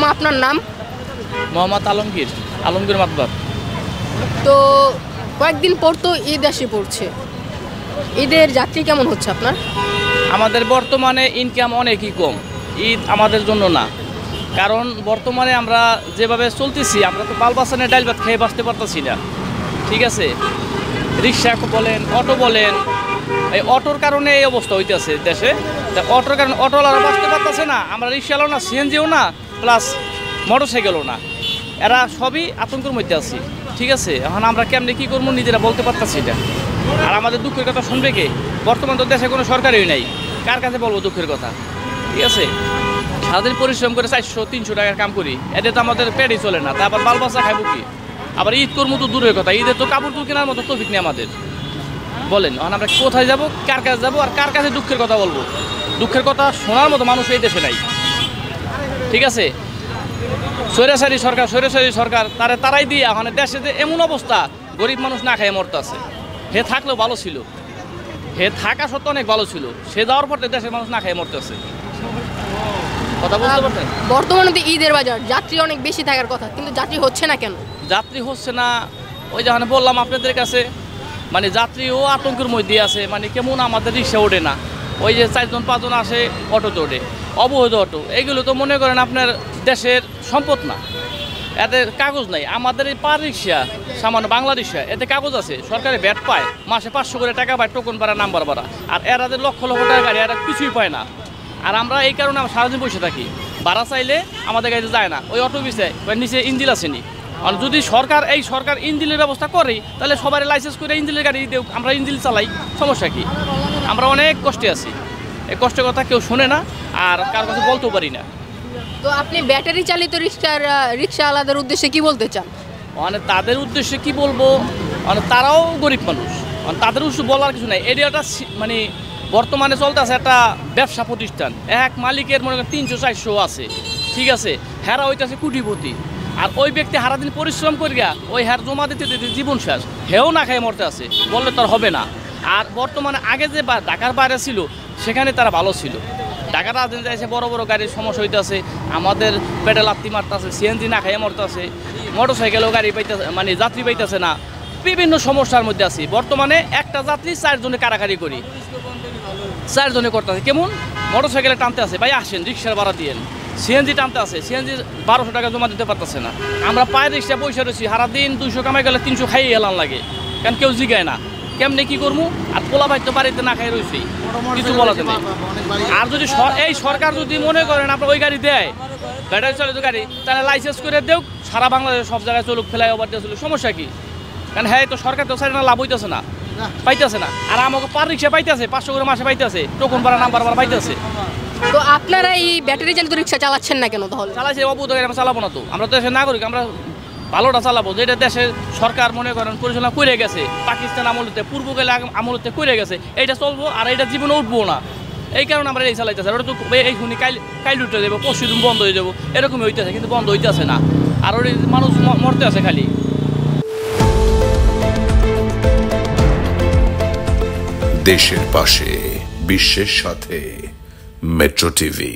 মামা আপনার নাম? মোহাম্মদ আলমগীর মাতবার। তো কয়েকদিন পর তো ঈদ এসে পড়ছে, ঈদের যাত্রী কেমন হচ্ছে আপনার? আমাদের বর্তমানে ইনকাম অনেকই কম, ঈদ আমাদের জন্য না। কারণ বর্তমানে আমরা যেভাবে চলতেছি, আমরা তো বাল বাসানে ডাইল ভাত খেয়ে বাঁচতে পারতেছি না। ঠিক আছে, রিক্সা বলেন, অটো বলেন, এই অটোর কারণে এই অবস্থা হইতেছে দেশে। অটোর কারণে অটোওয়ালারা বাঁচতে পারতেছে না, আমরা রিক্সাওয়ালাও না, সিএনজিও না, প্লাস মোটর সাইকেলও না। এরা সবই আতঙ্কের মধ্যে আছি। ঠিক আছে, এখন আমরা কেমনি কী করবো নিজেরা বলতে পারতেছি না। আর আমাদের দুঃখের কথা শুনবে কে? বর্তমান তো দেশে কোনো সরকারই নাই, কার কাছে বলবো দুঃখের কথা? ঠিক আছে, সারাদিন পরিশ্রম করে 400-300 টাকার কাম করি, এতে তো আমাদের পেটই চলে না। তারপর বাল বাচ্চা খাইব কি? আবার ঈদ করবো তো দূরের কথা, ঈদের তো কাপড় তো কেনার মতো তৌফিক নেই আমাদের। বলেন এখন আমরা কোথায় যাব, কার কাছে যাবো, আর কার কাছে দুঃখের কথা বলবো? দুঃখের কথা শোনার মতো মানুষ এই দেশে নাই। ঠিক আছে, স্বৈরাচারী সরকার তারাই দিয়ে এখন দেশে যে এমন অবস্থা, গরিব মানুষ না খাইয়ে মরতে আছে। হে থাকলেও ভালো ছিল, হে থাকা সত্ত্বেও অনেক ভালো ছিল, সে যাওয়ার পর দেশের মানুষ না খাইয়ে মরতে আছে। কথা বুঝতে পারছেন? বর্তমানে তো ঈদের বাজার, যাত্রী অনেক বেশি থাকার কথা, কিন্তু যাত্রী হচ্ছে না কেন? যাত্রী হচ্ছে না, ওই যখন বললাম আপনাদের কাছে, মানে যাত্রীও আতঙ্কের মধ্যে আছে। মানে কেমন আমাদের রিক্সা ওঠে না, ওই যে 4-5 আসে অটোতে ওঠে, অবৈধ অটো। এইগুলো তো মনে করেন আপনার দেশের সম্পদ না, এতে কাগজ নাই। আমাদের এই পার রিক্সা, সামান্য বাংলা রিক্সা, এতে কাগজ আছে, সরকারি ভ্যাট পায়, মাসে 500 করে টাকা পায়, টোকন ভাড়া, নাম্বার ভাড়া। আর এরা যে লক্ষ লক্ষ টাকা গাড়ি, এরা কিছুই পায় না। আর আমরা এই কারণে আমরা সারাদিন বসে থাকি, ভাড়া চাইলে আমাদের গাড়িতে যায় না। ওই অটো বিষয় নিচে ইঞ্জিল আসেনি। আর যদি সরকার ইঞ্জিলের ব্যবস্থা করে, তাহলে সবাই লাইসেন্স করে ইঞ্জিলের গাড়ি দেও, আমরা ইঞ্জিল চালাই, সমস্যা কি? আমরা অনেক কষ্টে আছি, এই কষ্টের কথা কেউ শোনে না, আর কার কাছে বলতেও পারি না। তো আপনি ব্যাটারি চালিত রিক্সাওয়ালাদের উদ্দেশ্যে কি বলতে চান? মানে তাদের উদ্দেশ্যে কি বলবো, মানে তারাও গরিব মানুষ, মানে তাদের উদ্দেশ্যে বলার কিছু নাই। এরিয়াটা মানে বর্তমানে চলতে আছে একটা ব্যবসা প্রতিষ্ঠান, এক মালিকের মনে করেন 300-400 আছে। ঠিক আছে, হেরা হইতেছে কোটিপতি। আর ওই ব্যক্তি সারাদিন পরিশ্রম করিয়া ওই হার জমা দিতে দিতে জীবন শেষ, হেও না খেয়ে মরতে আছে, বললে তার হবে না। আর বর্তমানে আগে যে ঢাকার বাইরে ছিল, সেখানে তারা ভালো ছিল। ঢাকার রাজধানীতে এসে বড় বড় গাড়ির সমস্যা হইতেছে, আমাদের পেটে লাত্তি মারতেছে, সিএনজি না খাইয়ে মরতেছে, মোটর সাইকেলও গাড়ি পাইতেছে, মানে যাত্রী পাইতেছে না, বিভিন্ন সমস্যার মধ্যে আছি। বর্তমানে একটা যাত্রী 4 জনে কারাকারি করি, 4 জনে করতেছে। কেমন মোটর সাইকেলে টানতে আছে, ভাই আসেন রিক্সার ভাড়া দিয়েন। সিএনজি টানতে আছে, সিএনজি 1200 টাকা জমা দিতে পারতেছে না। আমরা পায়ের রিক্সা পয়সা রয়েছি, সারাদিন 200 কামাই গেলে 300 খাইয়ে এলাম লাগে, কারণ কেউ জিগায় না কেমনে কি করবো। আর পোলা ভাই তো বাড়িতে না খাই রয়েছি, কিছু বলাতে নেই। আর যদি এই সরকার যদি মনে করেন আপনার ওই গাড়ি দেয়, ব্যাটারি চালিত গাড়ি, তাহলে লাইসেন্স করে দেও, সারা বাংলাদেশ সব জায়গায় চলুক, ফ্লাইওভার দিয়ে চলুক, সমস্যা কি? কারণ হ্যাঁ, তো সরকার তো সাইড না লাভ হইতেছে না, পাইতেছে না। আর আমাকে পার রিক্সা পাইতেছে 500 করে মাসে পাইতেছে, টোকন ভাড়া, নাম্বার ভাড়া পাইতেছে। তো আপনারা এই ব্যাটারি চালিত রিক্সা চালাচ্ছেন না কেন তাহলে? চালাইছে অবৈধ গাড়ি, আমরা চালাবো না। তো আমরা তো দেশের নাগরিক, আমরা ভালোটা চালাবো, যেটা দেশের সরকার মনে করেন পরিচালনা করে গেছে, পাকিস্তান আমলতে, পূর্বকালে আমলতে করে গেছে, এইটা চলবো। আর এইটা জীবনে উঠবো না, এই কারণে আমরা এই চালাইতেছি। ওটা তো এই শুনি কাইল উঠে যাবো, পরশু দিন বন্ধ হয়ে যাবো, এরকমই হইতেছে, কিন্তু বন্ধ হইতেছে না। আর ওই মানুষ মরতে আছে খালি। দেশের পাশে, বিশ্বের সাথে, মেট্রো টিভি।